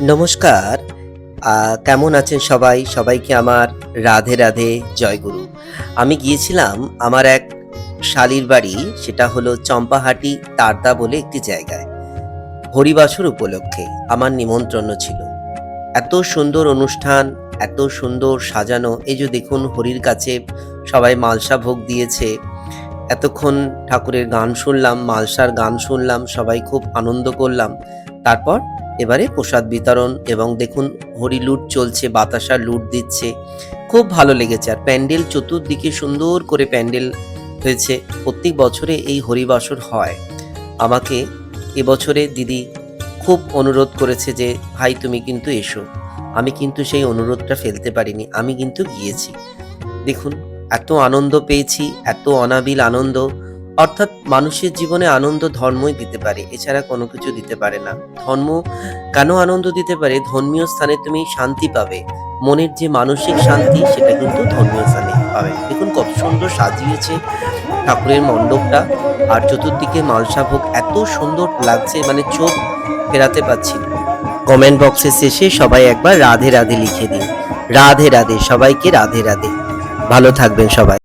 নমস্কার। কেমন আছেন সবাই? সবাইকে আমার রাধে, রাধে, জয়গুরু। আমি গিয়েছিলাম আমার এক শালীর বাড়ি, সেটা হলো চম্পাহাটি তারদা বলে একটি জায়গায়। হরিবাসর উপলক্ষে আমার নিমন্ত্রণ ছিল। এত সুন্দর অনুষ্ঠান, এত সুন্দর সাজানো। এই যে দেখুন হরির কাছে সবাই মালসা ভোগ দিয়েছে। এতক্ষণ ঠাকুরের গান শুনলাম, মালসার গান শুনলাম, সবাই খুব আনন্দ করলাম। তারপর এবারে প্রসাদ বিতরণ এবং দেখুন হরি লুট চলছে, বাতাসা লুট দিচ্ছে। খুব ভালো লেগেছে। আর প্যান্ডেল চতুর্দিকে সুন্দর করে প্যান্ডেল হয়েছে। প্রত্যেক বছরে এই হরিবাসর হয়। আমাকে এবছরে দিদি খুব অনুরোধ করেছে যে, "ভাই তুমি কিন্তু এসো।" আমি কিন্তু সেই অনুরোধটা ফেলতে পারিনি। আমি কিন্তু গিয়েছি। দেখুন এত আনন্দ পেয়েছি, এত অনাবিল আনন্দ। অর্থাৎ মানুষের জীবনে আনন্দ ধর্মই দিতে পারে, এছাড়া কোনো কিছু দিতে পারে না। ধর্ম কেন আনন্দ দিতে পারে? ধর্মীয় স্থানে তুমি শান্তি পাবে। মনের যে মানসিক শান্তি সেটা কিন্তু ধর্মীয় স্থানে পাবে। দেখুন কত সুন্দর সাজিয়েছে ঠাকুরের মণ্ডপটা, আর চতুর্দিকে মালসা ভোগ এত সুন্দর লাগছে, মানে চোখ ফেরাতে পারছি না। কমেন্ট বক্সে শেষে সবাই একবার রাধে রাধে লিখে দিন। রাধে রাধে, সবাইকে রাধে রাধে। ভালো থাকবেন সবাই।